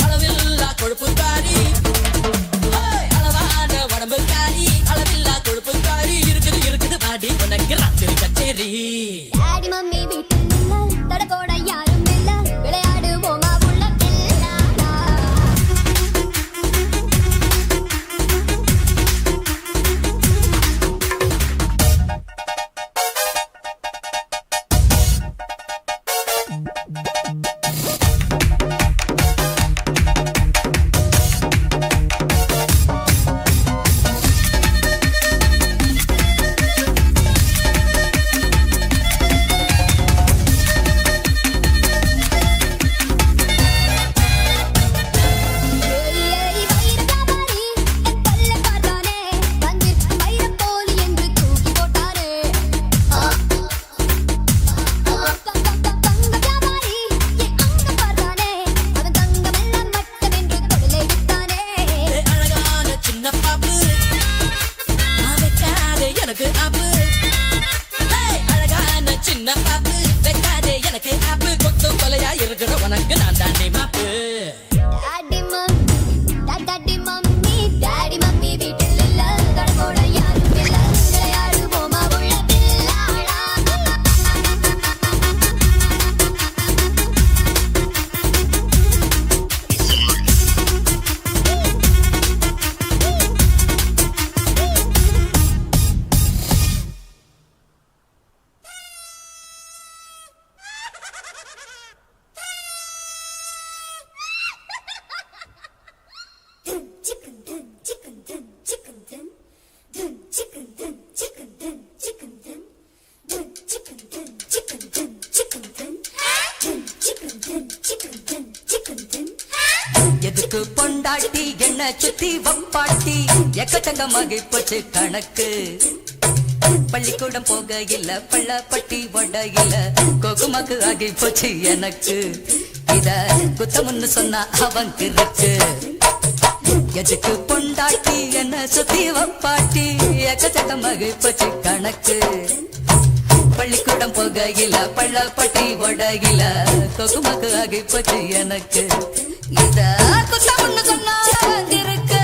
அளவில்லா கொழுப்புக்காரி அளவான உடம்புக்காரி அளவில்லா கொழுப்புக்காரி இருக்குது இருக்குது பாடி உனக்கு ராத்திரி கச்சேரி டாடி மம்மி வீட்டில் தடகோட யாரும் இல்ல விளையாடுவோமா உள்ள பிள்ளாடா எதுக்கு பொண்டாட்டி என்ன சுத்தி வப்பாட்டி எக்கச்சக்கமாக போச்சு கணக்கு பள்ளிக்கூடம் போக இல்ல பள்ளப்பட்டி ஒடையில கோகுமாக்கு ஆகி போச்சு எனக்கு இத குத்தமுன்னு சொன்னா அவங்க இருக்கு எதுக்கு பொண்டாட்டி என்ன சுத்தி வப்பாட்டி எக்கச்சக்கமாக போச்சு கணக்கு பள்ளிக்கூடம் போக இல்ல பள்ளப்பட்டி ஒடையில கோகுமாக்கு ஆகி போச்சு எனக்கு இத குத்தமுன்னு சொன்னா அவங்க இருக்கு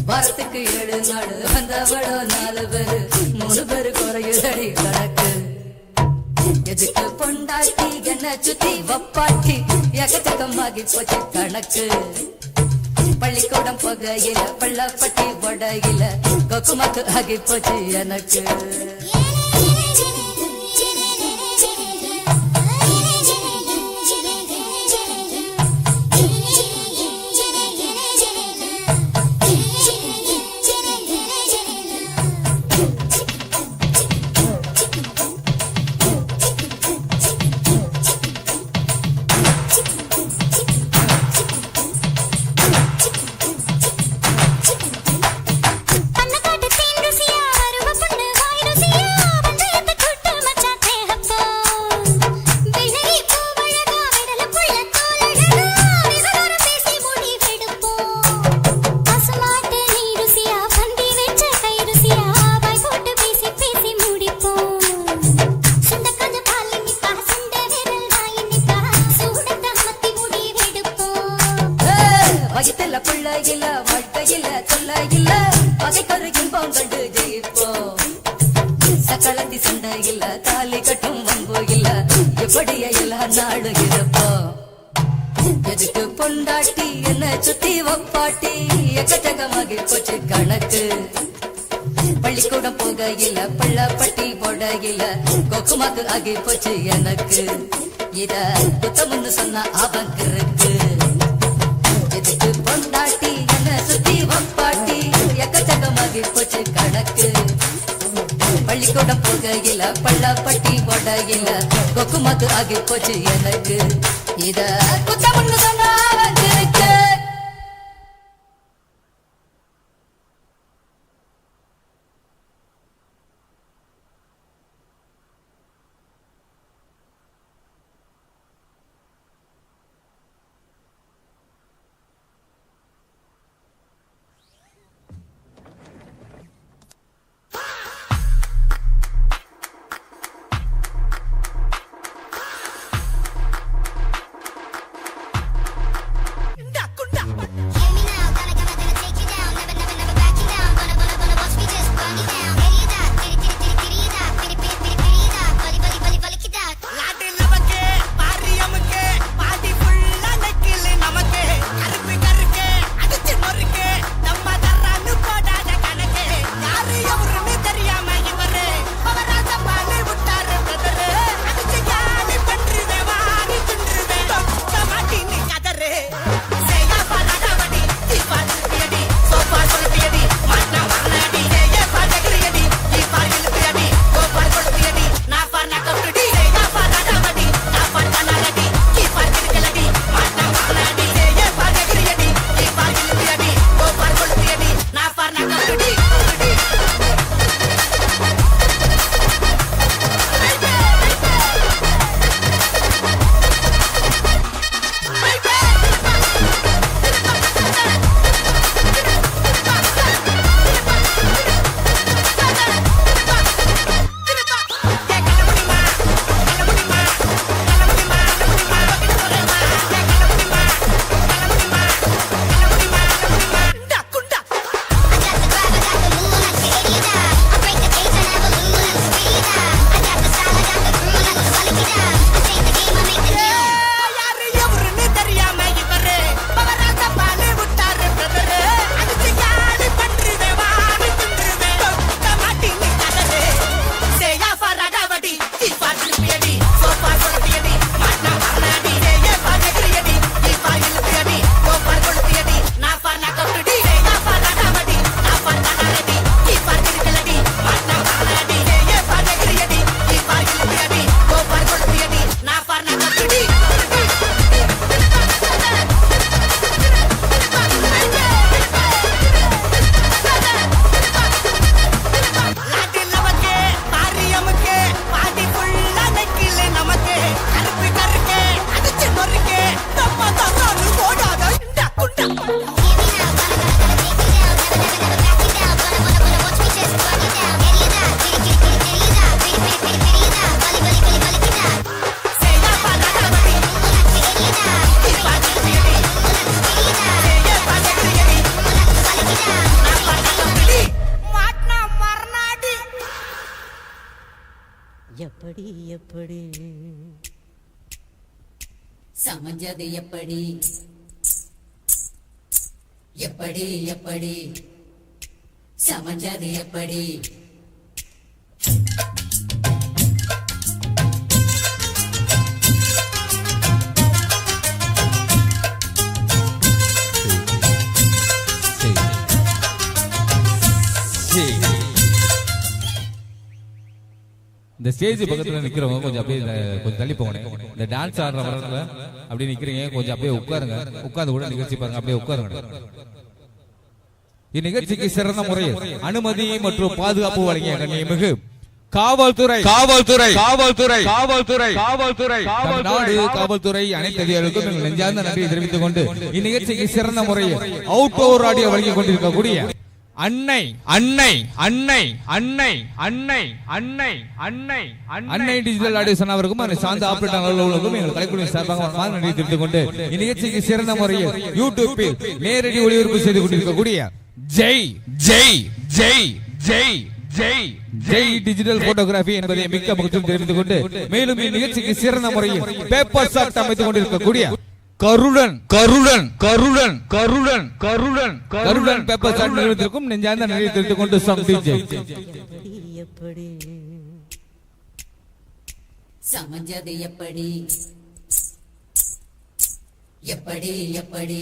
வாரத்துக்கு 7 நாள் வந்தவளோ 4 பேரு 3 பேரு குறையுதடி கணக்கு எதுக்கு பொண்டாட்டி என்ன சுத்தி வப்பாட்டி எக்கச்சக்கமாகி போச்சு கணக்கு பள்ளிக்கூடம் போகையில பள்ளப்பட்டி ஒடையில கொக்குமாக்கு ஆகி போச்சு எனக்கு வயிற்றுல புள்ள இல்ல வாழ்க்கையில தொல்ல இல்ல பகைக்கொரு இன்பம் கண்டு ஜெயிப்போம் சக்களத்தி சண்டை இல்ல தாலி கட்டும் வம்பு இல்ல எப்படிய எல்லா நாடு இருப்போம் எதுக்கு பொண்டாட்டி என்ன சுத்தி வப்பாட்டி எக்கச்சக்கமாகி போச்சு கணக்கு பள்ளிக்கூடம் போகையில பள்ளப்பட்டி போடையில கொக்குமாக்கு ஆகி போச்சு எனக்கு இத புத்தம்னு சொன்ன அவங்க இருக்கு எதுக்கு பொண்டாட்டி என்ன சுத்தி வப்பாட்டி எக்கச்சக்கமாகி போச்சு கணக்கு பள்ளிக்கூடம் போகையில பள்ளப்பட்டி போடையில கொக்குமத்து ஆகி போச்சு எனக்கு இத புத்தம்னு சொன்ன அவங்க இருக்கு. எப்படி எப்படி சமஞ்சது எப்படி எப்படி எப்படி சமஞ்சது எப்படி இந்த ஸ்டேஜ் பக்கத்துல நிக்கிறவங்க கொஞ்சம் அப்படியே கொஞ்சம் தள்ளி போங்க. இந்த டான்ஸ் ஆடுற வரல அப்படியே நிக்கிறீங்க, கொஞ்சம் அப்படியே உட்காருங்க. உட்கார்ந்து கூட நிகழ்ச்சி பாருங்க, அப்படியே உட்காருங்க. இந்நிகழ்ச்சிக்கு சிறந்த முறையில் அனுமதி மற்றும் பாதுகாப்பு வழங்கிய கண்ணியமிகு காவல்துறை காவல்துறை காவல்துறை காவல்துறை காவல்துறை தமிழ்நாடு காவல்துறை அனைத்து அதிகாரிகளுக்கும் எங்கள் நெஞ்சார்ந்த நன்றியை தெரிவித்துக் கொண்டு இந்நிகழ்ச்சிக்கு சிறந்த முறையில் அவுட்டோர் ஆடியோ வழங்கிக் கொண்டிருக்கக்கூடிய அன்னை அன்னை அன்னை அன்னை அன்னை அன்னை அன்னை அன்னை டிஜிட்டல் ஆடியோ அவருக்கும் அதை சார்ந்த ஆபரேட்டர் அவர்களுக்கும் எங்கள் கலைக்குழுவின் சார்பாக நன்றி தெரிவித்துக் கொண்டு இந்நிகழ்ச்சிக்கு சிறந்த முறையில் யூடியூப்பில் நேரடி ஒளிபரப்பு செய்து கொண்டிருக்கக்கூடிய ஜெய் ஜெய் ஜெய் ஜெய் ஜெய் ஜெய் டிஜிட்டல் போட்டோகிராபி என்பதை மிக்க மகிழ்ச்சி தெரிவித்துக் கொண்டு மேலும் இந்நிகழ்ச்சிக்கு சிறந்த முறையில் பேப்பர் ஷாட் அமைத்துக் கொண்டிருக்கக்கூடிய கருடன் கருடன் கருடன் கருடன் கருடன் கருடன் பேப்பர் ஷாட் நிறுவனத்திற்கும் நெஞ்சார்ந்த நன்றி தெரிவித்துக் கொண்டு சாங் டிஜே சமஞ்சது எப்படி எப்படி எப்படி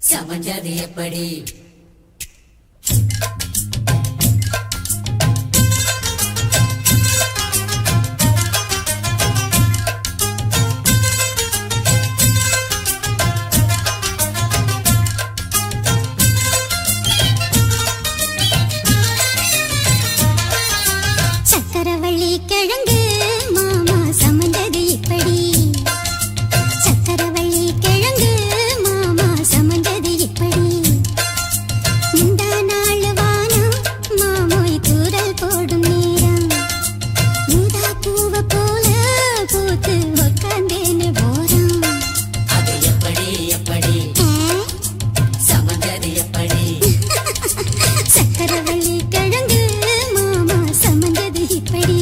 சமஞ்சது எப்படி சக்கரவள்ளி கிழங்கு மாமா சமந்தது இப்படி சக்கரவள்ளி கிழங்கு மாமா சமந்தது இப்படி இந்த நாள் வானம் மாமோய் தூரல் போடும் நேரம் ஊதா பூவ போல பூத்து உட்கார்ந்தேன்னு போறோம் அது எப்படி எப்படி சமஞ்சது எப்படி சக்கரவள்ளி கிழங்கு மாமா சமந்தது இப்படி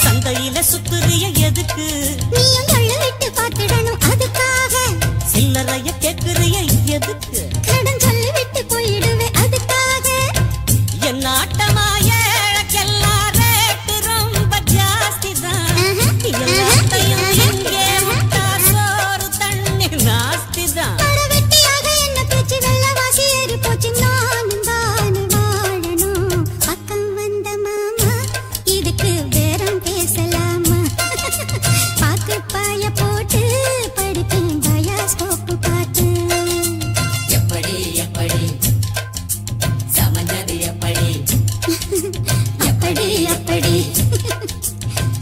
சந்தையில சுத்துறிய எதுக்கு நீயும் கள்ளு விட்டு பார்த்திடணும் அதுக்காக சில்லறைய கேக்குறிய எதுக்கு கடன் சொல்லி விட்டு போயிடுவே அதுக்காக என் ஆட்டமாய ஏழக்கெல்லாம் ரேட்டு ரொம்ப ஜாஸ்தி தான் எல்லாத்தையும் இங்கே விட்டா சோறு தண்ணி நாஸ்தி தான் அட வெட்டியாக என்ன பேச்சு வெள்ளவாசி ஏறி போச்சு நானும் தானே வாழணும் பக்கம் வந்த மாமா இதுக்கு பேரம் பேசலாமா பாக்கு பாய போட்டு படிப்பேன் பயாஸ்கோப்பு பார்த்து எப்படி எப்படி சமஞ்சது எப்படி அப்படி அப்படி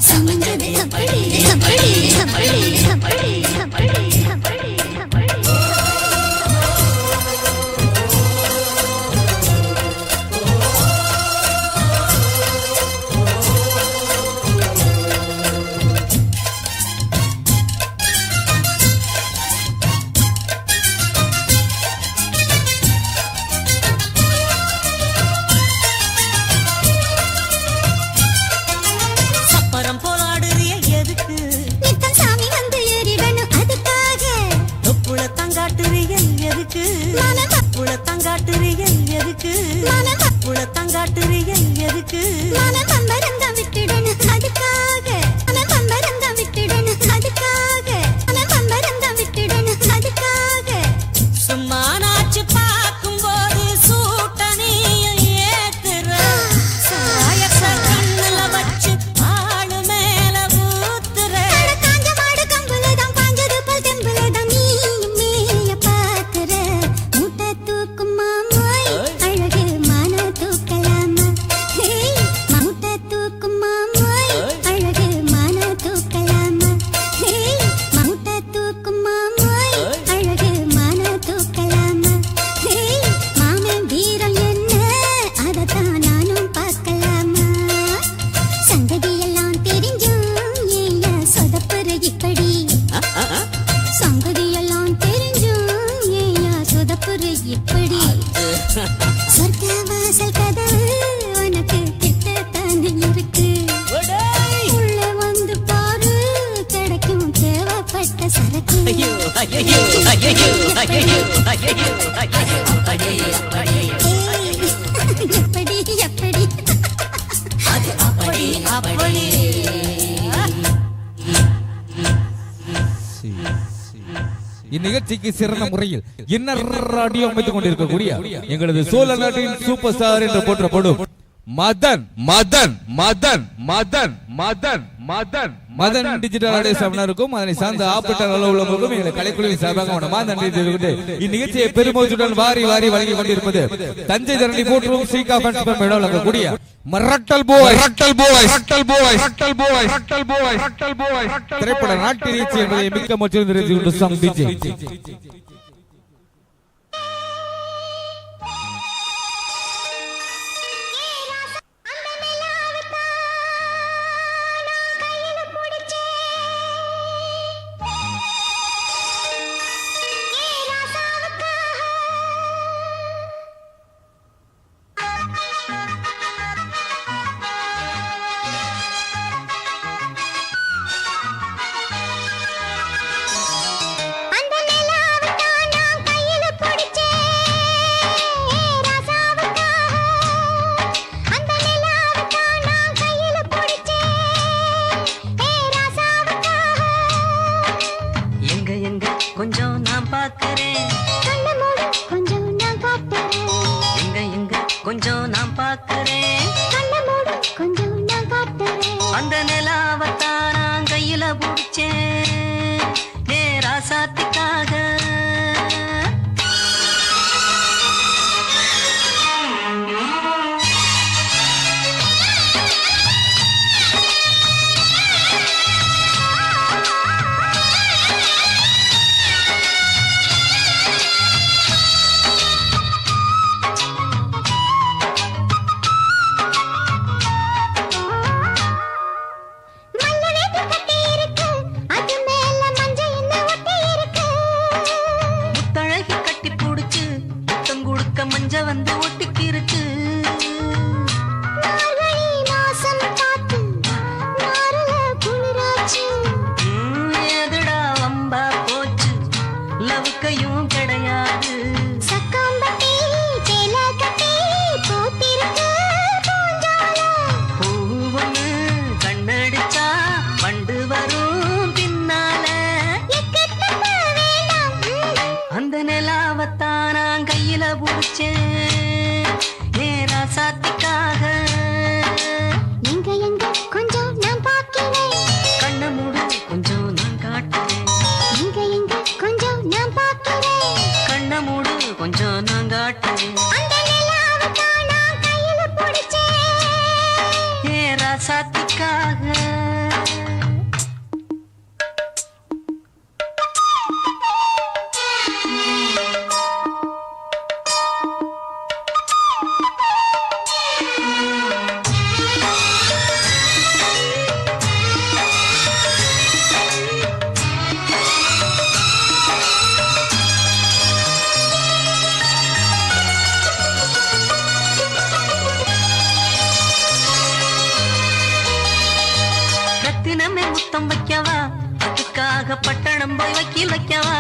சமந்தது அப்படி அப்படி அப்படி அப்படி அப்படி அப்படி அப்படி சப்பரம் போராடுறிய எதுக்கு நித்தம் சாமி வந்து ஏறிடணும் அதுக்காக தொப்புள தங்காட்டுறிய எதுக்கு மாமன் புள தங்காட்டுறிய எதுக்கு மாமன் புள தங்காட்டுறிய எதுக்கு மாமன் பம்பரந்தா விட்டுடணும் அதுக்காக மாமன் பம்பரந்தா விட்டுடணும் அதுக்காக மாமன் பம்பரந்தா விட்டுடணும் அதுக்காக சும்மா நாச்சு பார்க்கும்போது சூட்டனையும் ஏத்துற சாயத்த கண்ணுல வச்சு ஆளு மேல ஊத்துற அட காஞ்ச மாடு கம்புலதான் பாஞ்சது போல் தெம்புலதான் நீயும் மேய பாக்குற மூட்டை தூக்கும் மாமாய் அழகு மான தூக்கலாமா ஹேய் மூட்டை தூக்கும் மாமாய் அழகு மான தூக்கலாமா ஹேய் மூட்டை தூக்கும் மாமாய் அழகு மான தூக்கலாமா ஹேய் மாமன் வீரம் என்ன அதத்தான் நானும் பார்க்கலாமா சங்கதியெல்லாம் தெரிஞ்சும் ஏயா சொதப்புற இப்படி சங்கதியெல்லாம் தெரிஞ்சும் ஏயா சொதப்புற இப்படி சொர்க்க வாசல் கதவு உனக்கு கிட்டத்தானே இருக்கு உள்ள வந்து பாரு கிடைக்கும் தேவைப்பட்ட சரக்கு ஐயோ ஐயோ ஐயோ ஐயோ ஐயோ அப்படி அப்படி ஏய், எப்படி எப்படி அது அப்படி அப்படி இந்நிகழ்ச்சிக்கு சிறந்த முறையில் இன்னர் ஆடியோ அமைத்துக் கொண்டிருக்கக்கூடிய எங்களது சோழ நாட்டின் சூப்பர் ஸ்டார் என்று போற்றப்படும் மதன் மதன் மதன் மதன் மதன் மதன் மதன் டிஜிட்டல் ஆடியோ சாதனருக்கும் அதனை சார்ந்த ஆப்பரேட்டர் அலுவலர்களுக்கும் எங்கள் கலைக்குழுவின் சார்பாக மனமார்ந்த நன்றி தெரிவித்து இந்நிகழ்ச்சியை பெருமூச்சுடன் வாரி வாரி வழங்கி கொண்டிருப்பது தஞ்சை தரணி போற்றும் ஸ்ரீகா ஃபேன்ஸ் வழங்கக்கூடிய மரட்டல் போய் ரட்டல் போய் ரட்டல் போய் ரட்டல் போய் ரட்டல் போய் ரட்டல் போய் திரைப்பட நாட்டிய நிகழ்ச்சி என்பதை மிக்க மற்றும் தெரிவித்து கொண்டு சாங் டிஜே கொஞ்சம் நான் காட்டுறேன். அந்த நிலாவத்தான் நான் கையில பிடிச்சேன் ஏ ராசாத்துக்காக. மஞ்ச வந்து ஒட்டிக்கிருக்கு. எதுடா வம்பா போச்சு லவுக்கையும் கிடையாது. பூவொன்னு கண்ணடிச்சா வண்டு வரும் பின்னால. அந்த நிலாவத்தான் நான் கையில புடிச்சேன் ஏ ராசாத்துக்காக. எங்க எங்க கொஞ்சம் நான் பார்க்கிறேன். கண்ண மூடு கொஞ்சம் நான் காட்டுறேன். எங்க எங்க கொஞ்சம் நான் பார்க்கிறேன். கண்ண மூடு கொஞ்சம் நான் காட்டுறேன். அந்த நிலாவத்தான் நான் கையில பிடிச்சேன் ஏ ராசாத்துக்காக. ரத்தினமே முத்தம் வைக்கவா அதுக்காக பட்டணம் போய் வக்கீல் வைக்கவா.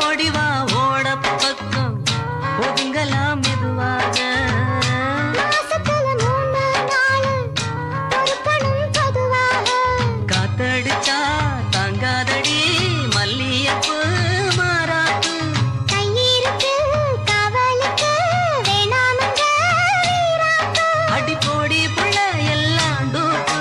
ஓடிவா ஓட பக்கம் ஒதுங்கலாம் மெதுவாக. காத்தடிச்சா தாங்காதடி மல்லியப்பு மாறாப்பு. அடி போடி புள்ள எல்லாம் டூப்பு.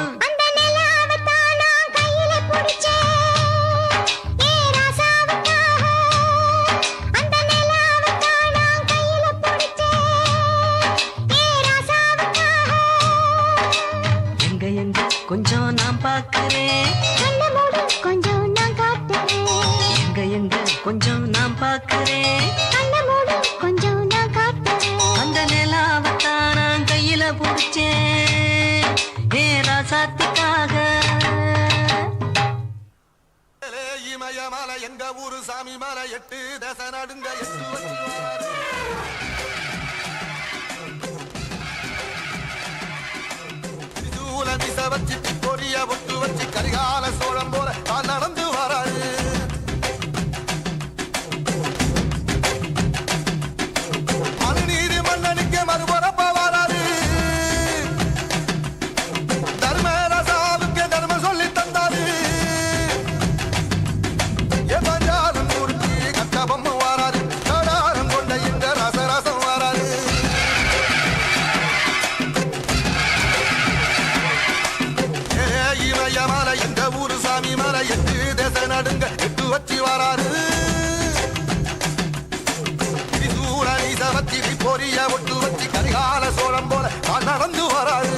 எங்க எங்க கொஞ்சம் நான் பார்க்கிறேன். கொஞ்சம் நான் காட்டுறேன். எங்க எங்க கொஞ்சம் நான் பார்க்கிறேன். கொஞ்சம் நான் காட்டுறேன். அந்த நிலாவத்தான் நான் கையில புடிச்சேன் ஏ ராசாத்துக்காக. இமயமலை எங்க ஊரு சாமி மலை 8 தசை நடுங்க 8 வச்சுவாரு. திரிசூல திசை வச்சு பொரிய ஒட்டு வச்சு கரிகால சோழம் போல தான் நடந்து வராரு. மனுநீதி மன்னனுக்கு மறுபரப்ப வராரு. தர்மராசாவுக்கு தர்மம் சொல்லி தந்தாரு. எவஞ்சாலும் முடிச்சு கட்டபம் வராரு. கடாரம் கொண்ட இந்த ரசரசம் வராரு. இமயமலை எங்க ஊரு சாமி மலை 8 தசை நடுங்க 8 வச்சு வராரு. திரிசூலி பொரிய ஒட்டு வச்சு கரிகால சோழம் போல தான் நடந்து வராரு.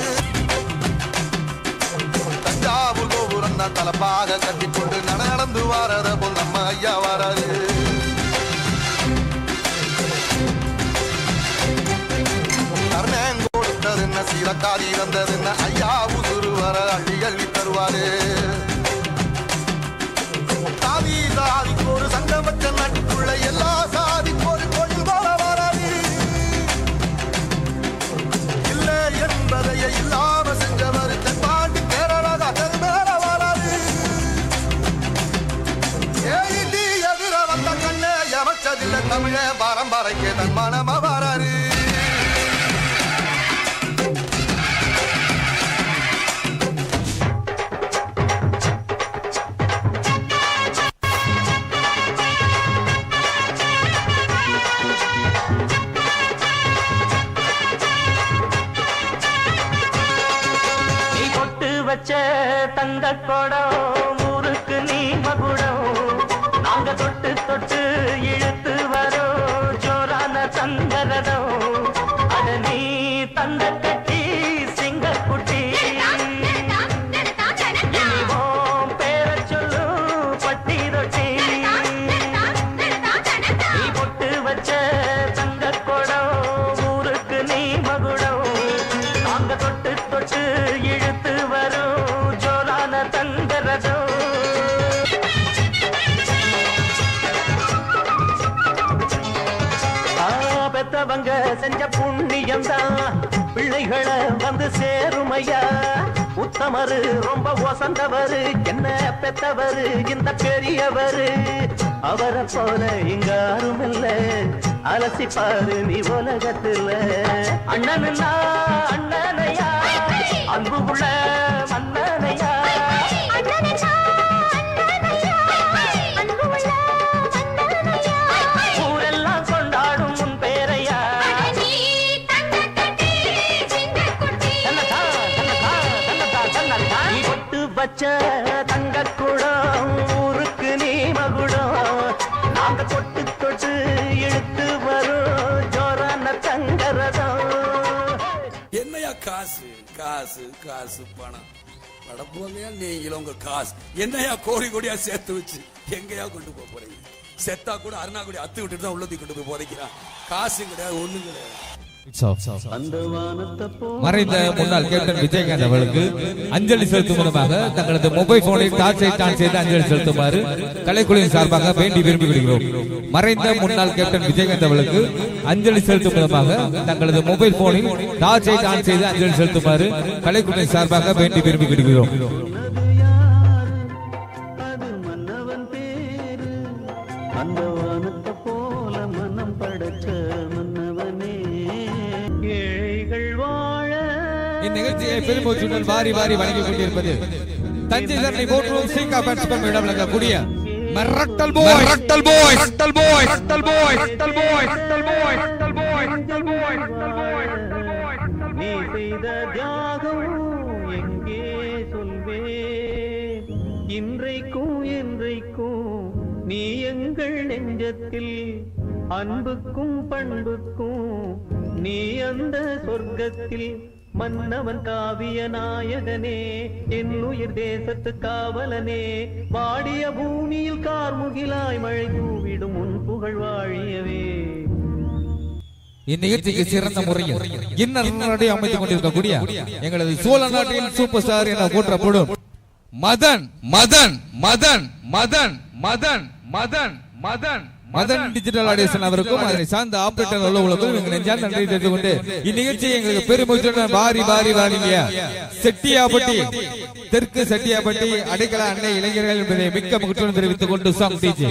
தஞ்சாவூர் கோபுரம் தான் தலப்பாக கட்டிக்கொண்டு நடந்து வாரத போல் நம்ம ஐயா வராரு. கர்ணன் கொடுத்தது என்ன சீரக்காரி வந்தது என்ன ஐயா உசுறு வர அள்ளி அள்ளி தருவாரு. சாதி சாதிக்கு ஒரு சங்கம் வச்ச நாட்டுக்குள்ள எல்லா சாதிக்கு ஒரு கோயில் போல வராது. இல்லை என்பதையே இல்லாம செஞ்சவர் தென்பாண்டி கேரளா மேல வராது. ஏடி எதிர வந்த கண்ணே எமச்சதில்லை தமிழ பரம்பரைக்கு தன் மனம வராரு. வச்ச தங்க குடம் ஊருக்கு நீ மகுடம் நாங்க தொட்டு தொட்டு இழுத்து வரோம் ஜோரான தங்கரதம் அட நீ தந்த கட்டி சிங்கக்குட்டி இனிவோம் பேர சொல்லு பட்டி ரொட்டி நீ பொட்டு வச்ச தங்க குடம் ஊருக்கு நீ மகுடம் நாங்க தொட்டு தொட்டு இழுத்து வரும் ஜோரான தங்கரதம் பெத்தவங்க செஞ்ச புண்ணியம் தான் பிள்ளைகளை வந்து சேருமையா உத்தமரு ரொம்ப ஒசந்தவரு என்ன பெத்தவரு இந்த பெரியவரு அவரை போல இங்க யாரும் இல்ல அலசி பாரு நீ உலகத்துல அண்ணனுன்னா அண்ணனையா அன்பு உள்ள மன்னனையா ஊரெல்லாம் கொண்டாடும் உன் பேரையா நீ பொட்டு வச்ச தங்க குடம் ஊருக்கு நீ மகுடம் நாங்க தொட்டு தொட்டு இழுத்து வரும் ஜோரான தங்கரதம் என்னையா காசு காசு காசு பணம் நடப்போங்கயா நீங்களும் உங்க காசு என்னையா கோடி கோடியா சேர்த்து வச்சு எங்கயா கொண்டு போறீங்க செத்தா கூட அருணாக்குடி அத்து விட்டுட்டு தான் உள்ளதை கொண்டு போய் புதைக்கிறான் காசு கிடையாது ஒண்ணும் கிடையாது மறைந்த முன்னாள் கேப்டன் விஜயகாந்த் அவர்களுக்கு அஞ்சலி செலுத்தும் மூலமாக தங்களது மொபைல் போனில் டார்ச்சை ஆன் செய்து அஞ்சலி செலுத்துமாறு கலைக்குழுவின் சார்பாக வேண்டி விரும்பி விடுகிறோம். மறைந்த முன்னாள் கேப்டன் விஜயகாந்த் அவர்களுக்கு அஞ்சலி செலுத்தும் மூலமாக தங்களது மொபைல் போனில் டார்ச்சை ஆன் செய்து அஞ்சலி செலுத்துமாறு கலைக்குழுவின் சார்பாக வேண்டி விரும்பி விடுகிறோம். இந்நிகழ்ச்சியை பெருமூச்சுடன் வாரி வாரி வழங்கிக் கொண்டிருப்பது தஞ்சை தரணி போற்றும் சிங்கா பேட்ஸ்மேன் இடம் விளங்கக்கூடிய மிரட்டல் பாய் மிரட்டல் பாய் மிரட்டல் பாய் மிரட்டல் பாய் மிரட்டல் பாய் மிரட்டல் பாய் மிரட்டல் பாய் மிரட்டல் பாய் மிரட்டல் பாய் நீ செய்த தியாகம் எங்கே சொல்வேன் இன்றைக்கும் என்றைக்கும் நீ எங்கள் நெஞ்சத்தில் அன்புக்கும் பண்புக்கும் நீ அந்த சொர்க்கத்தில் மன்னவன் காவிய நாயகனே என் உயிர் தேசத்து காவலனே வாடிய பூமியில் கார்முகிலாய் மழை தூவிடும் உன் புகழ் வாழியவே. இந்நிகழ்ச்சிக்கு சிறந்த முறையில் இன்னடி அமைத்துக் கொண்டிருக்கக்கூடிய எங்களது சோழ நாட்டின் சூப்பர் ஸ்டார் என போற்றப்படும் மதன் மதன் மதன் மதன் மதன் மதன் மதன் மதன் டிஜிட்டல் ஆடியேஷன் அவருக்கும் அதனை சார்ந்த ஆபரேட்டர் உள்ளவர்களுக்கும் எங்கள் நெஞ்சார்ந்த நன்றி தெரிவித்துக் கொண்டு இந்நிகழ்ச்சியை எங்களுக்கு பெருமூச்சுடன் வாரி வாரி வாரிங்க செட்டியாப்பட்டி தெற்கு செட்டியாப்பட்டி அடைக்கல அன்னை இளைஞர்கள் என்பதை மிக்க மகிழ்ச்சியுடன் தெரிவித்துக் கொண்டு சாங் டிஜே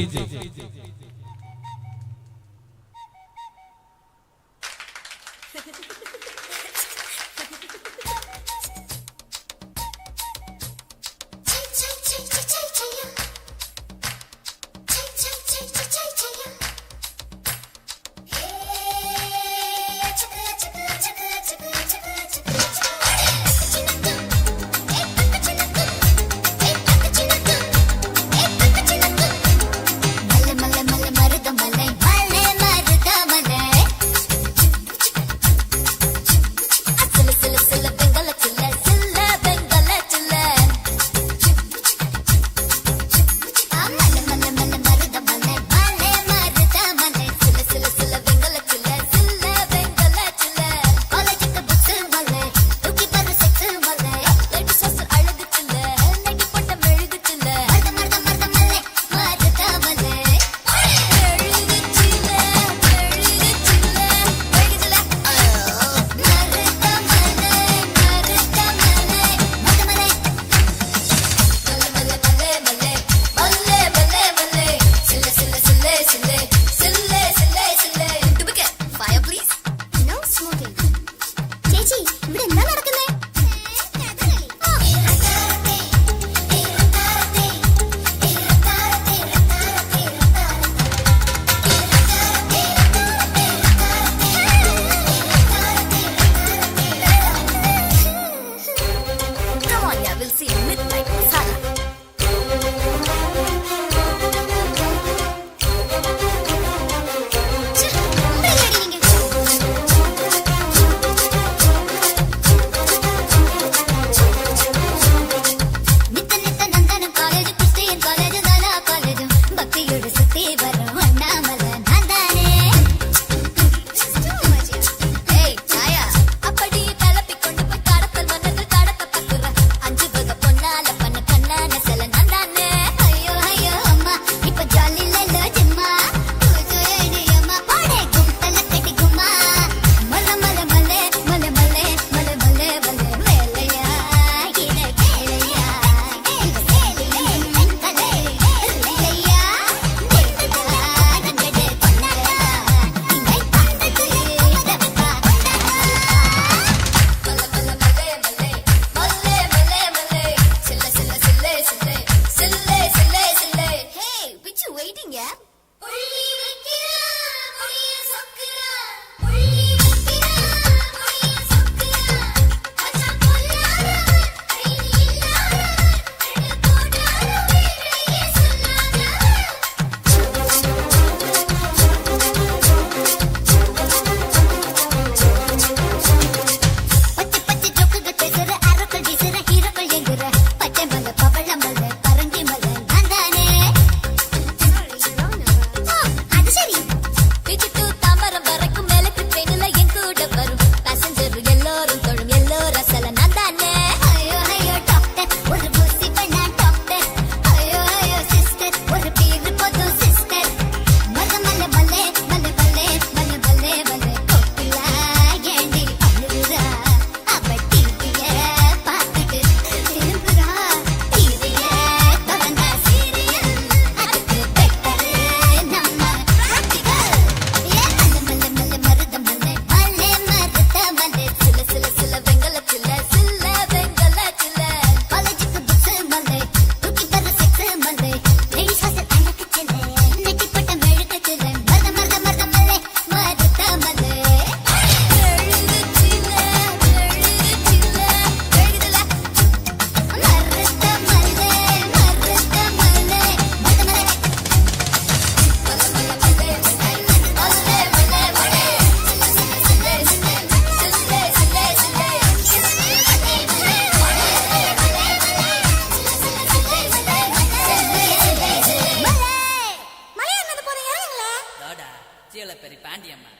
வாடா சீலப்பெரி பாண்டியம்மா.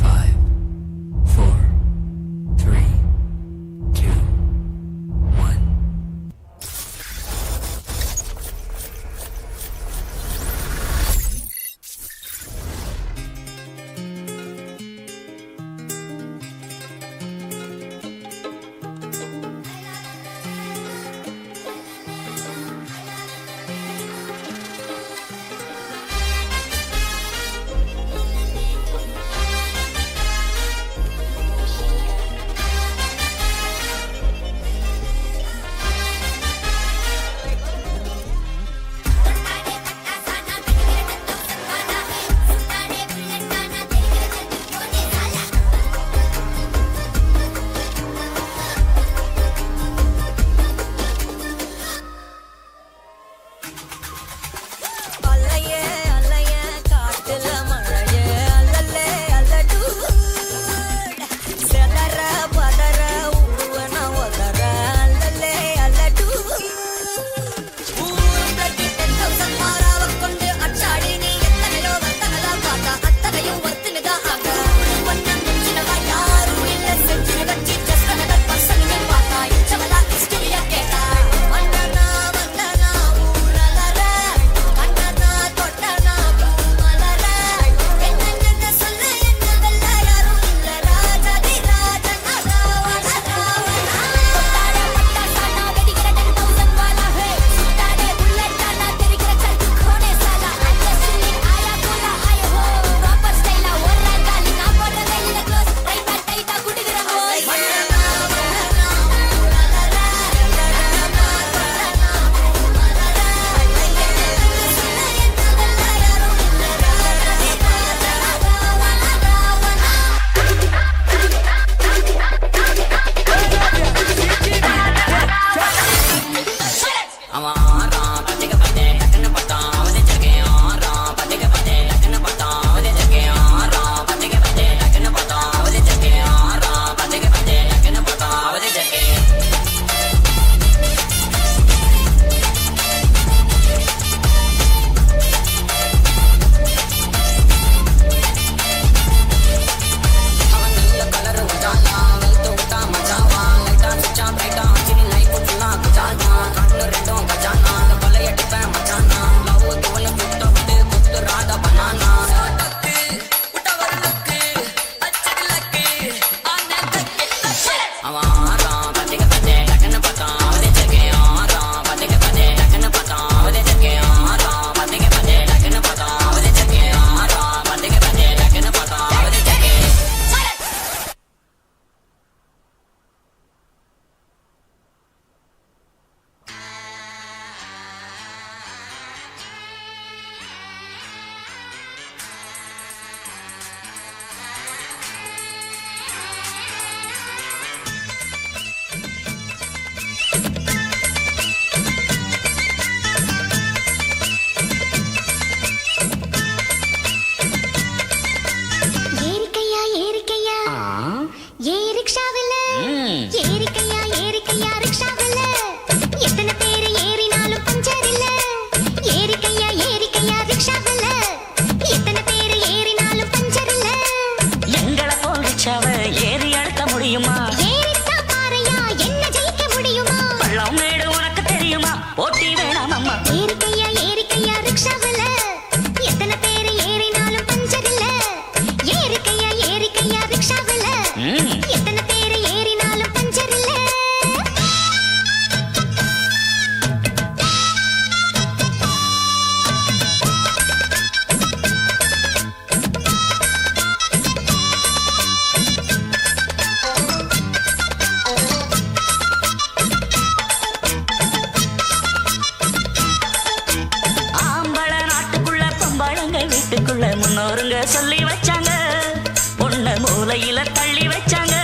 5, 4, 3, 2, 1. முன்னோருங்க சொல்லி வச்சாங்க, பொண்ண மூலையில தள்ளி வச்சாங்க.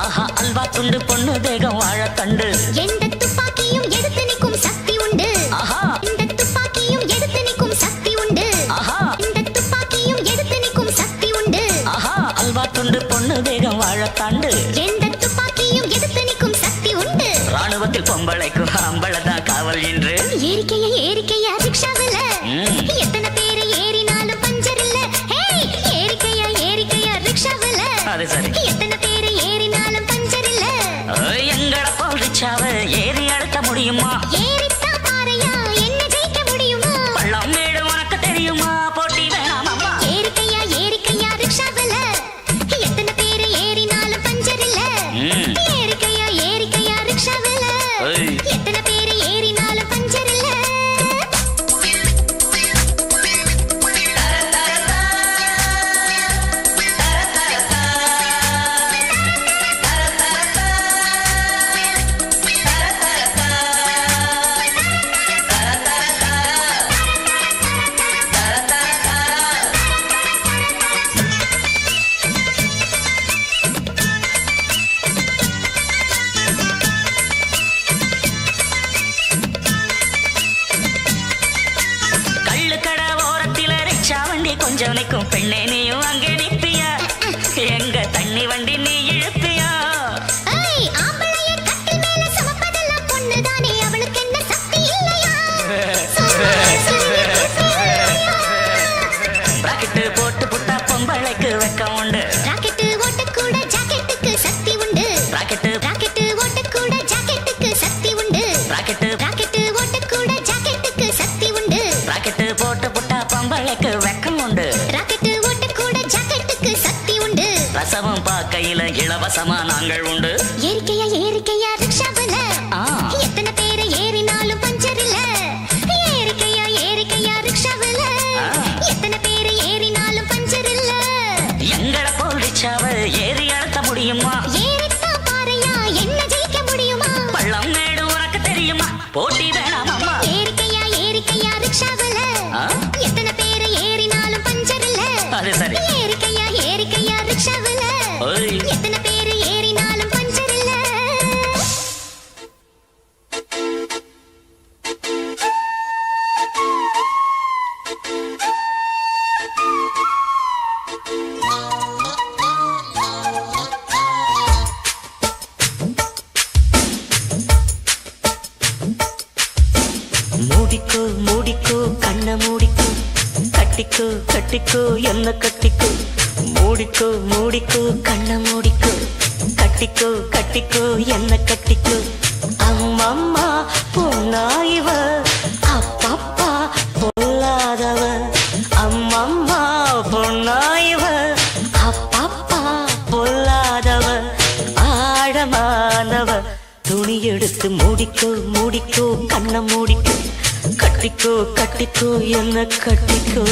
ஆஹா அல்வா துண்டு பொண்ணு தேகம் வாழ கண்டு எந்த துப்பாக்கியும் எடுத்து நிற்கும் சக்தி உண்டு. ஆஹா இந்த துப்பாக்கியும் எடுத்து நிற்கும் சக்தி உண்டு. ஆஹா இந்த துப்பாக்கியும் எடுத்து நிற்கும் சக்தி உண்டு. ஆஹா அல்வா துண்டு பொண்ணு தேகம் வாழ கண்டு எந்த துப்பாக்கி பொம்பளைக்கும் ஆம்பளைதான் காவல் என்று. ஏறிக்கையா ஏறிக்கையா ரிக்ஷாவில் எத்தனை பேர் ஏறினாலும் பஞ்சர் இல்ல. ஏறிக்கையா ஏறிக்கையா ரிக்ஷாவில் அது சரி. எத்தனை பேர் ஏறினாலும் பஞ்சர் இல்ல. எங்கட போல் ரிக்ஷாவை ஏறி அழுத்த முடியுமா? ஏறித்தான் பாறையா என்ன ஜெயிக்க முடியுமா? பள்ளம் மேடு உனக்கு தெரியுமா? போட்டி வேணாம் அம்மா. ஏறிக்கையா ஏறிக்கையா ரிக்ஷாவில் எத்தனை பேர் ஏறினாலும் பஞ்சர் இல்ல. ஏறிக்கையா ஏறிக்கையா ரிக்ஷாவில் எத்தனை பேர் ஏறினாலும் பஞ்சர் இல்ல. கொஞ்சம் நிற்கும் பெண்ணே நீயும் அங்கே நிற்பியா? எங்க தண்ணி வண்டி நீ இழுப்பியா? ஆம்பளைய கட்டில் மேல சுமப்பதெல்லாம் பொண்ணுதானே, அவளுக்கு என்ன சக்தி இல்லையா? ராக்கெட்டு போட்டு புட்டா பொம்பளைக்கு வெக்கம் உண்டு. ராக்கெட்டு ஓட்டக்கூட ஜாக்கெட்டுக்கு சக்தி உண்டு. ராக்கெட்டு ஓட்டக்கூட ஜாக்கெட்டுக்கு சக்தி உண்டு. ராக்கெட்டு ஓட்டக்கூட ஜாக்கெட்டுக்கு சக்தி உண்டு. ராக்கெட்டு போட்டு புட்டா பொம்பளைக்கு வெக்கம் உண்டு. ராக்கெட்டு ஓட்டக்கூட ஜாக்கெட்டுக்கு சக்தி உண்டு. ரசமும் பாக்கையில இலவசமா நாங்கள் உண்டு. ஏறிக்கையா ஏறிக்கையா ரிக்ஷாவில் எத்தனை பேர் ஏறினாலும் பஞ்சர் இல்ல. ஏறிக்கையா ஏறிக்கையா ரிக்ஷாவில் எத்தனை பேர் ஏறினாலும் பஞ்சர் இல்ல. எங்கட போல் ரிக்ஷாவை ஏறி அழுத்த முடியுமா? ஏறித்தான் பாறையா என்ன ஜெயிக்க முடியுமா? பள்ளம் மேடு உனக்கு தெரியுமா? போட்டி வேணாம் அம்மா. ஏறிக்கையா ஏறிக்கையா ரிக்ஷாவில் எத்தனை பேர் ஏறினாலும் பஞ்சர் இல்ல. அது சரி. ஏறிக்கையா ஏறிக்கையா ரிக்ஷாவில் எத்தனை பேர் ஏறினாலும் பஞ்சர் இல்ல. மூடிக்கோ மூடிக்கோ கண்ண மூடிக்கோ, கட்டிக்கோ கட்டிக்கோ என்ன கட்டிக்கோ. மூடிக்கோ மூடிக்கோ கண்ண மூடிக்கோ, கட்டிக்கோ கட்டிக்கோ என்ன கட்டிக்கோ. அம்மம்மா பொன்னாயிவ, அப்பப்பா பொல்லாதவ. அம்மம்மா பொன்னாயிவ, அப்பப்பா பொல்லாதவ. ஆழமானவ துணி எடுத்து மூடிக்கோ மூடிக்கோ கண்ண மூடிக்கோ, கட்டிக்கோ கட்டிக்கோ என்ன கட்டிக்கோ.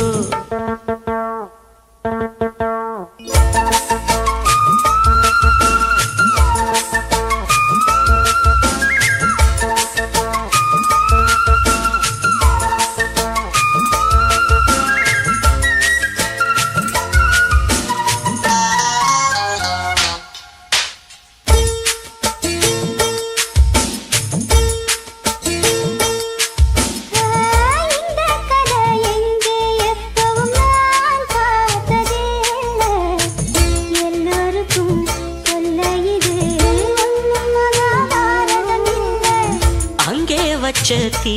தீ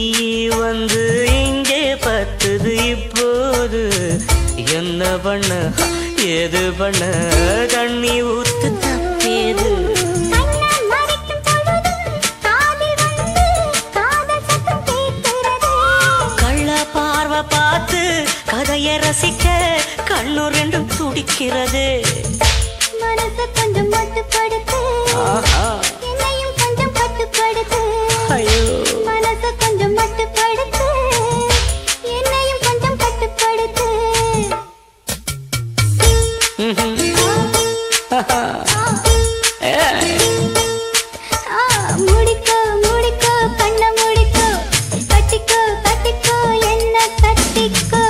வந்து இங்கே பத்துது இப்போது. என்ன பண்ண ஏது பண்ண தண்ணி ஊத்து தப்பேது. கள்ள பார்வை பார்த்து கதையை ரசிக்க கண்ணு ரெண்டும் துடிக்கிறது. மனசு கொஞ்சம் மட்டுப்படுத்து, என்னையும் கொஞ்சம் கட்டுப்படுத்து. மனசு கொஞ்சம் மட்டுப்படுத்து, என்னையும் கொஞ்சம் கட்டுப்படுத்து. முடிக்கோ முடிக்கோ கண்ண முடிக்கோ, கட்டிக்கோ கட்டிக்கோ என்ன கட்டிக்கோ.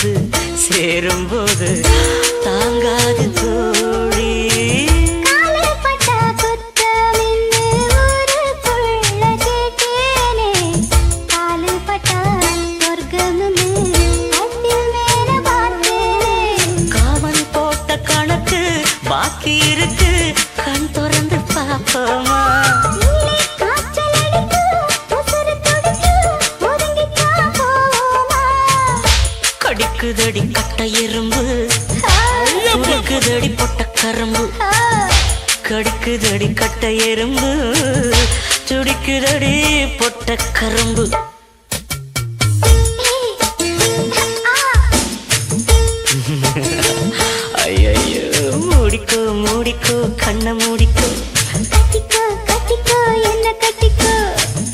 வந்து சேரும்போது தாங்காது தோழி. காலைப்பட்டா குத்தமின்னு ஊருக்குள்ள கேட்டேனே. காலைப்பட்டா சொர்க்கம்னு கட்டில் மேல பார்த்தேன். காவல் போட்ட கணக்கு பாக்கி இருக்கு, கண் திறந்து பாப்போமா? காய்ச்சல் அடிக்கும், உசுரு துடிக்கும், ஒதுங்கித்தான் போவோமா? கடிக்குதடி கட்ட எறும்பு, துடிக்குதடி பொட்ட கரும்பு. கடிக்குதடி கட்ட எறும்பு, துடிக்குதடி பொட்ட கரும்பு. ஐயோ மூடிக்கோ மூடிக்கோ கண்ண மூடிக்கோ. கட்டிக்கோ கட்டிக்கோ என்ன கட்டிக்கோ.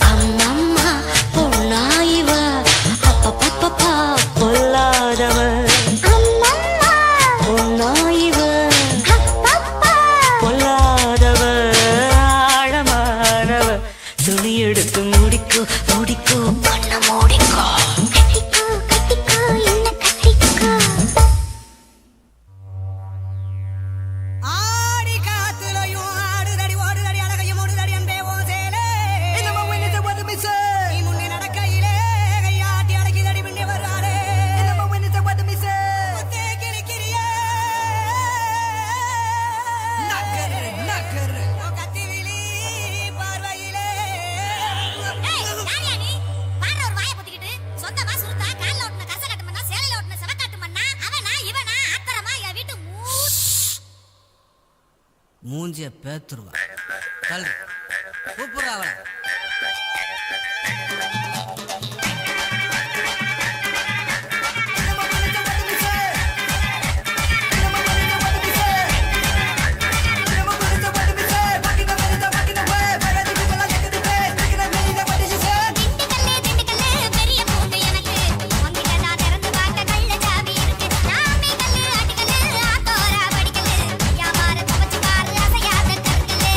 அம்மம்மா பொன்னாயிவ அப்பப்பப்பா பொல்லாதவ. அம்மம்மா பொன்னாயிவ அப்பப்பா. பொல்லாதவ ஆழமானவ. துணி எடுத்து மூடிக்கோ மூடிக்கோ கண்ண மூடிக்கோ. கட்டிக்கோ கட்டிக்கோ என்ன கட்டிக்கோ. ஆடி காத்துலயும் ஆடுதடி ஓடுதடி அழகையும் ஓடுதடி அன்பே ஓ சேலே. நீ முன்னே நடக்கையிலே கையாட்டி அடக்கிதடி முன்னே வராடே. முத்தே கிளிக்கிறியே. ஓ கத்திவிழி பார்வையிலே. ஏய் யாரியா நீ? பாடுற ஒரு வாயை பொத்திக்கிட்டு சொந்தமா சுருத்தா கால்ல ஓட்டுன கசகட்டு மண்ணா சேலையில ஓட்டுன செவக்காட்டு மண்ணா அவனா இவனா ஆத்தரமா என் வீட்டு மூஞ்சிய பேத்துருவா தள்ளு கூப்பிடுறா அவளை. திண்டுக்கல்லே திண்டுக்கல்லே பெரிய பூண்டு எனக்கு. உன்கிட்ட நான் திறந்து பார்க்க கள்ள சாவி இருக்கு. நாமி கல்லு ஆட்டுக்கல்லு ஆத்தோரா படிக்கல்லு. வியாபார துவச்சு பாரு அசையாத கற்கல்லு.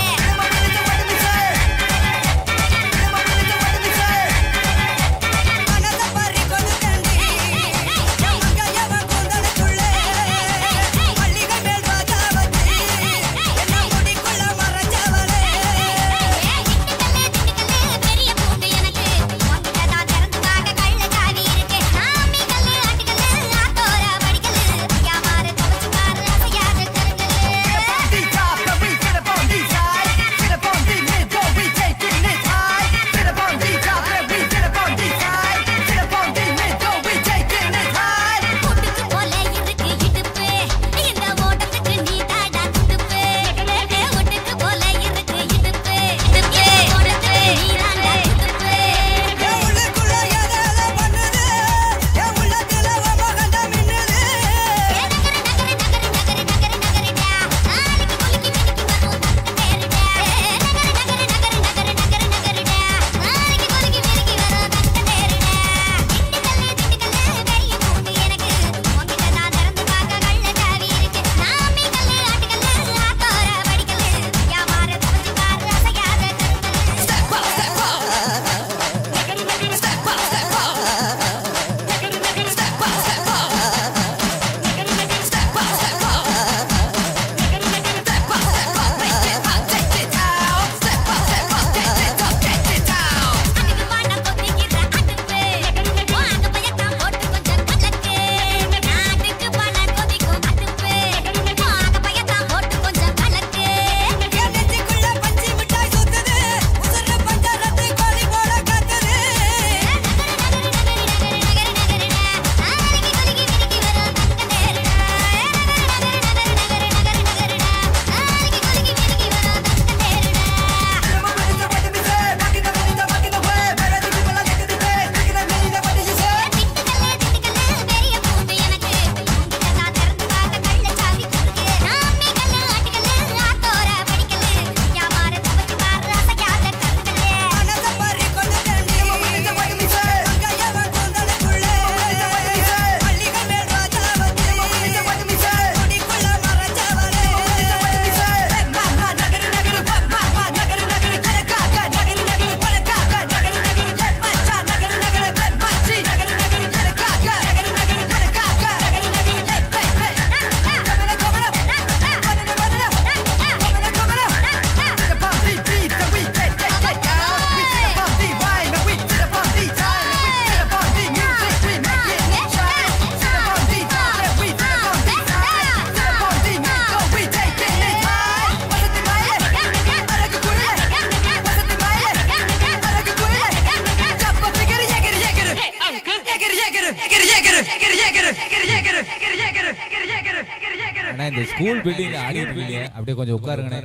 ஆனா இந்த ஸ்கூல் பில்டிங்ல ஆடிட்டு இருக்கீங்க, அப்படியே கொஞ்சம் உட்காருங்க.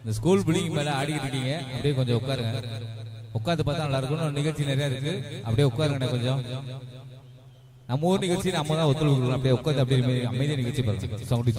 இந்த ஸ்கூல் பில்டிங் மேல ஆடிக்கிட்டு இருக்கீங்க, அப்படியே கொஞ்சம் உட்காருங்க. உட்காந்து பார்த்தா நல்லா இருக்கும். நிகழ்ச்சி நிறைய இருக்கு, அப்படியே உட்காருங்க கொஞ்சம். நம்ம ஊர் நிகழ்ச்சி நம்ம தான் ஒத்துழைப்பு கொடுக்கணும். அப்படியே உட்காந்து அப்படியே அமைதியா நிகழ்ச்சி பாருங்க. Sound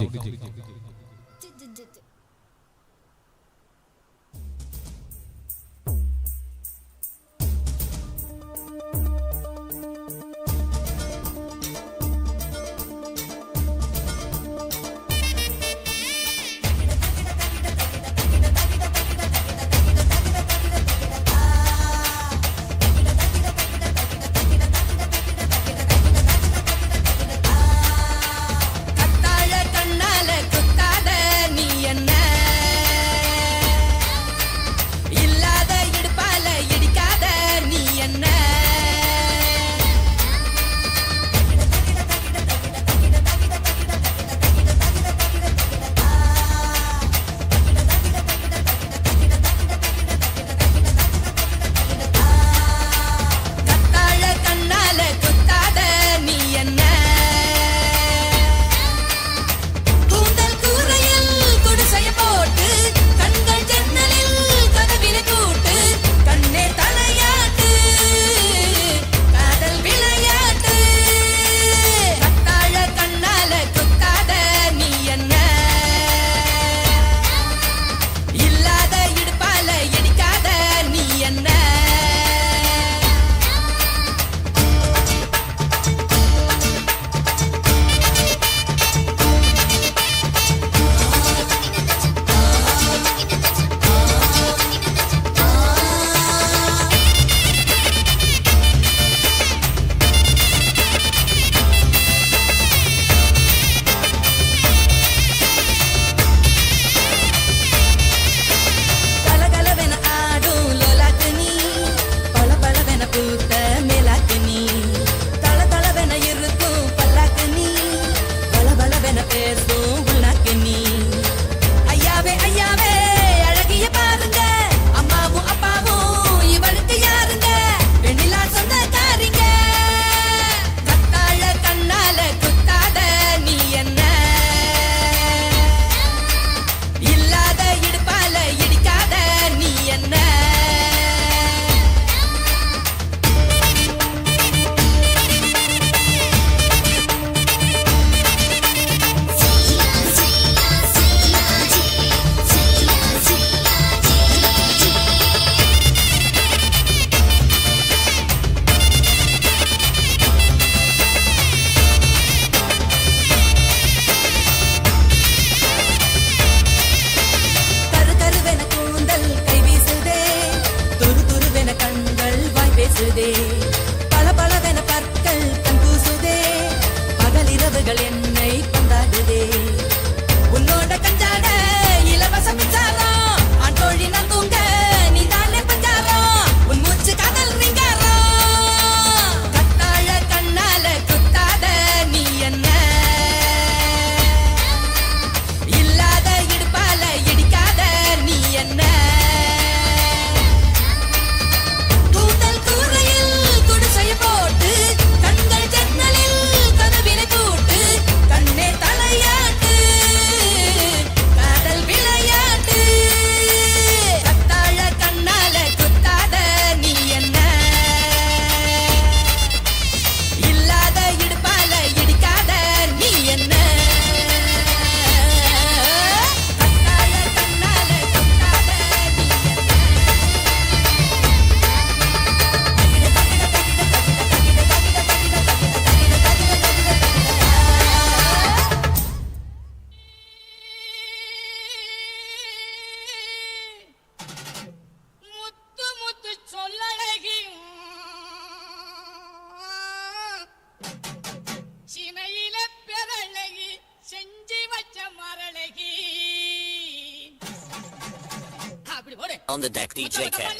On the deck, DJ Ken.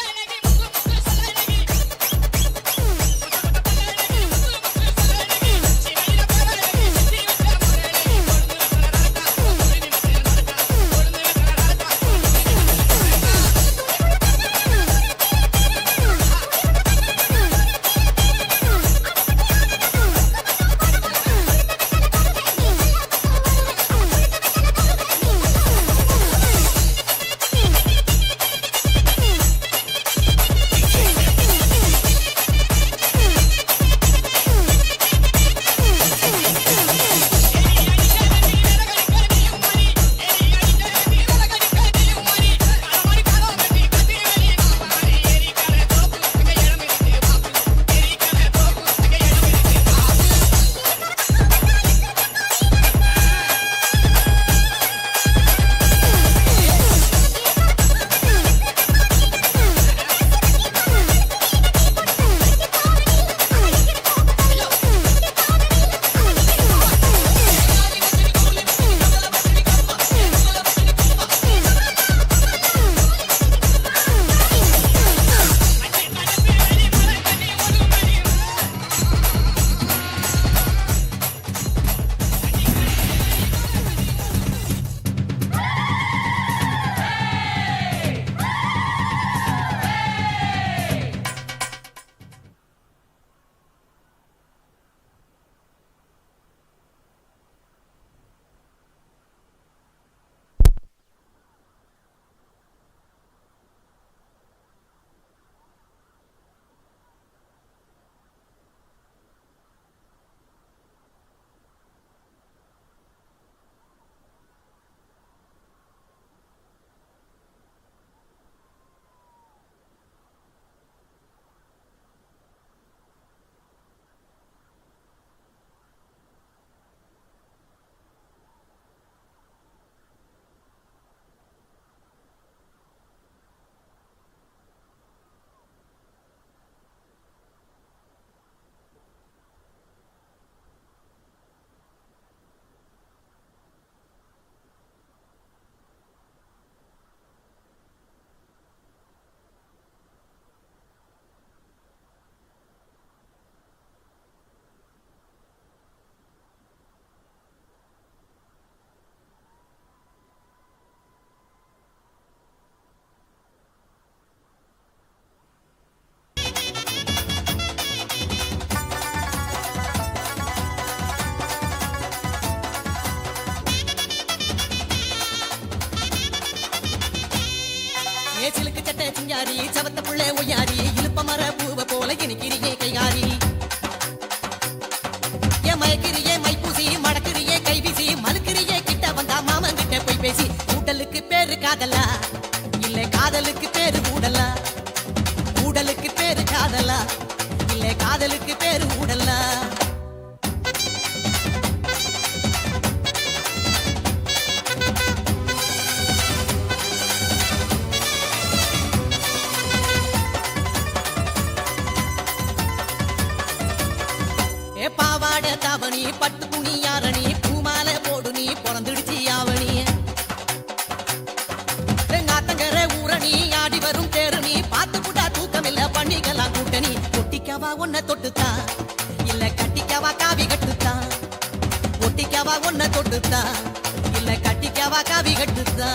சிங்காரி சவத்த புள்ள ஒய்யாரி இழுப்ப மர பூவ போல இனிக்கிறியே கைகாரி ஏ மயக்கிறியே மைப்பூசி மடக்கிறியே கைவீசி மலுக்கிறியே கிட்ட வந்தா மாமன் கிட்ட போய் பேசி ஊடலுக்கு பேரு காதலா இல்ல காதலுக்கு பேரு ஊடலா ஊடலுக்கு பேரு காதலா இல்ல காதலுக்கு பேரு ஊடலா பாவாட தாவணி பட்டு துணி யாரணி பூமாலை போடு நீ பிறந்துடுச்சி ஆவணி நாத்தங்கர ஊரணி ஆடி வரும் தேரணி பார்த்து புட்டா தூக்கமில்ல பண்ணிக்கலாம் கூட்டணி ஒட்டிக்கவா ஒன்ன தொட்டுத்தா இல்ல கட்டிக்கவா காவி கட்டுத்தா ஒட்டிக்கவா ஒன்ன தொட்டுத்தா இல்ல கட்டிக்கவா காவி கட்டுத்தா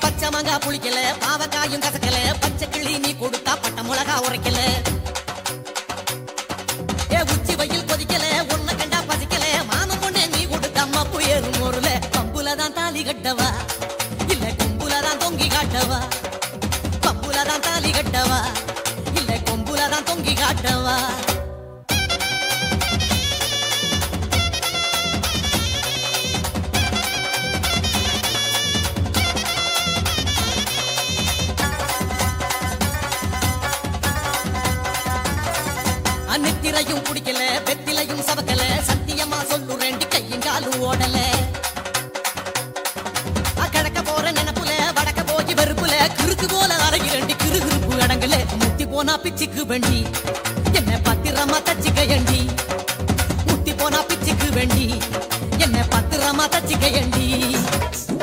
பச்சை மங்கா புளிக்கல பாவக்காயும் கசக்கல பச்சை கிளி நீ கொடுத்தா பட்ட மிளகா உரைக்கல ஏ உச்சி வெயில் கொதிக்கல ஒன்ன கண்டா பசிக்கல மாம பொண்ணு நீ கொடுத்த அம்மா புயரும் ஊர்ல பம்புலதான் தாலி கட்டவா இல்ல கொம்புலதான் தொங்கி காட்டவா பம்புலதான் தாலி கட்டவா இல்ல கொம்புலதான் தொங்கி காட்டவா நித்திரையும் குடிக்கல வெத்திலையும் சவக்கல சத்தியமா சொல்லுறேன் கையும் காலும் ஓடல கிழக்க போற நினைப்புல வடக்க போய் வெறுப்புல கிறுக்கு போல அரைகிறண்டி கிறுகிறுப்பு அடங்கல முத்தி போனா பிச்சுக்கு வேண்டி என்ன பத்திரமா தச்சுக்கையண்டி முத்தி போனா பிச்சுக்கு வேண்டி என்ன பத்திரமா தச்சுக்கையண்டி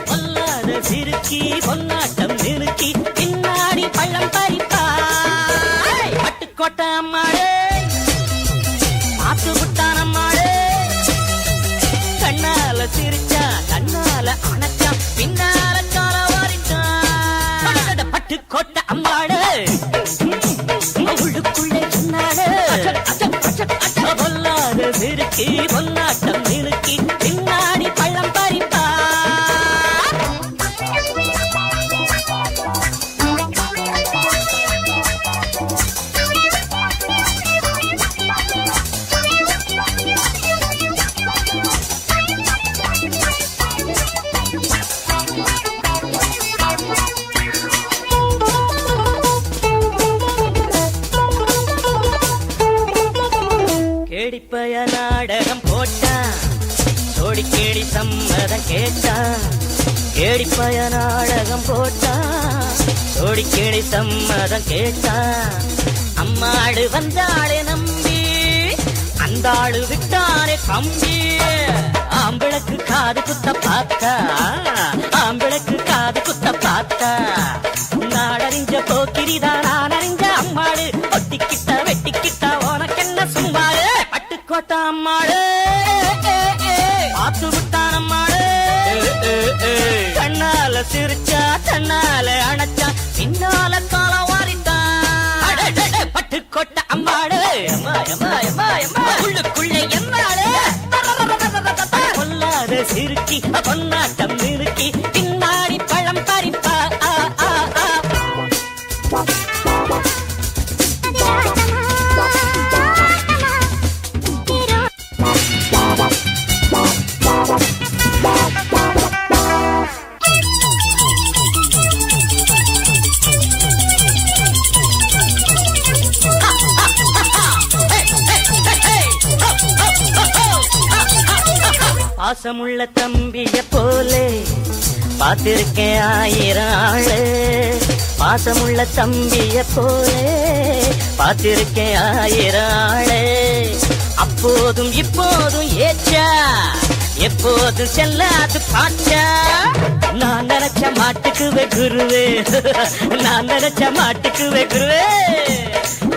பொல்லாத சிறுக்கி பொன்னாட்டம் நிறுக்கி பின்னாடி பள்ளம் பறிப்பா பட்டுக்கோட்டை அம்மாடே மாத்து விட்டானம்மாடே கண்ணால சிரிச்சா கண்ணால அணைச்சா பின்னால கால வாரிட்டான் பட்டுக்கோட்டை அம்மாடே உள்ளுக்குள்ளே சொன்னாடே பொல்லாத சிறுக்கி பொன்னாட்டம் நிறுக்கி பின்னாடி பள்ளம் பறிப்பா கேடிப்பய நாடகம் போட்டான் சோடி கேடி சம்மதம் கேட்டான் கேடிப்பய நாடகம் போட்டான் சோடி கேடி சம்மதம் கேட்டான் அம்மாடு வந்தாளே நம்பி அந்த ஆளு விட்டானே கம்பி ஆம்பிளக்கு காது குத்த பார்த்தா ஆம்பிளக்கு காது குத்த பார்த்தா நாடறிஞ்ச போக்கிரிதான் நான் அறிஞ்ச அம்மாடு ஒட்டிக்கிட்ட வெட்டிக்கிட்ட உனக்கு என்ன சும்மாடு பட்டுக்கோட்டை அம்மாடு பார்த்து விட்டான் அம்மாடு கண்ணால சிரிச்சா கண்ணால அணைச்சா பின்னால கால வாரித்தான் பட்டுக்கோட்டை அம்மாடு உள்ளுக்குள்ளே எம்மாடு பொல்லாத சிறுக்கி பொன்னாட்டம் நிறுக்கி பின்னாடி பழம் பறிப்பா பாசமுள்ள தம்பிய போலே பார்த்திருக்கேன் ஆயிரம் ஆளு பாசமுள்ள தம்பிய போலே பார்த்திருக்கேன் ஆயிரம் ஆளு அப்போதும் இப்போதும் ஏச்சா எப்போதும் செல்லாது பாச்சா நான் நினைச்ச மாட்டுக்குவே குருவே நான் நினைச்ச மாட்டுக்குவே குருவே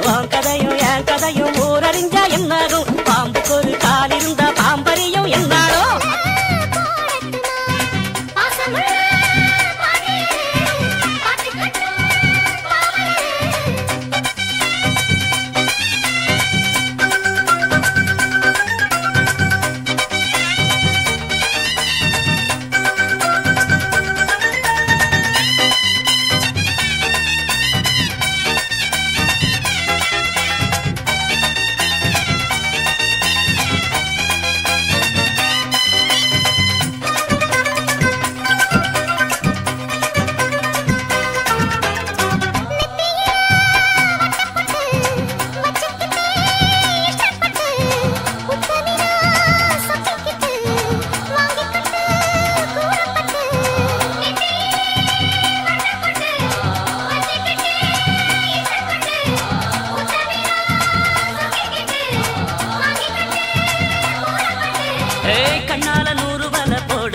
உன் கதையும் என் கதையும் ஊரறிஞ்சா என்னாகும் பாம்புக்கு ஒரு கால் இருந்தா பாம்பறியும் என்னாலும்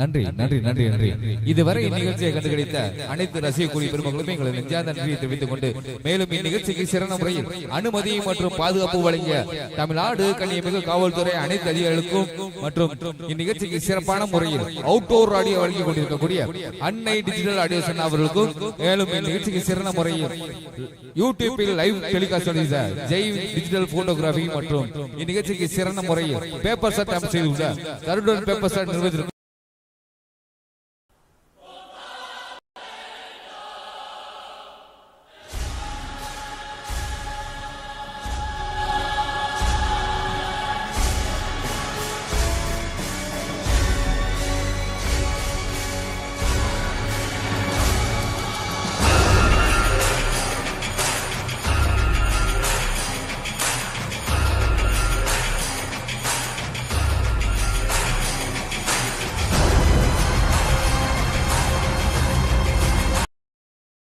நன்றி நன்றி நன்றி நன்றி. இதுவரை இந்நிகழ்ச்சியை கண்டுகளித்த அனைத்து ரசிகக்கூடிய பெருமக்களுமே எங்களை நெஞ்சார்ந்த நன்றியை தெரிவித்துக் கொண்டு மேலும் இந்நிகழ்ச்சிக்கு சிறந்த முறையில் அனுமதி மற்றும் பாதுகாப்பு வழங்கிய தமிழ்நாடு கண்ணியமிகு காவல்துறை அனைத்து அதிகாரிகளுக்கும் மற்றும் இந்நிகழ்ச்சிக்கு சிறப்பான முறையில் அவுட்டோர் ஆடியோ வழங்கி கொண்டிருக்கக்கூடிய அன்னை டிஜிட்டல் ஆடியோ சென்டர் அவர்களுக்கும் மேலும் இந்நிகழ்ச்சிக்கு சிறந்த முறையில் யூடியூபில் லைவ் டெலிகாஸ்ட் செய்த ஜெய் டிஜிட்டல் போட்டோகிராபி மற்றும் இந்நிகழ்ச்சிக்கு சிறந்த முறையில் பேப்பர் செட் அமைப்பு செய்துள்ள கருடன் பேப்பர் செட் நிறுவனத்திற்கு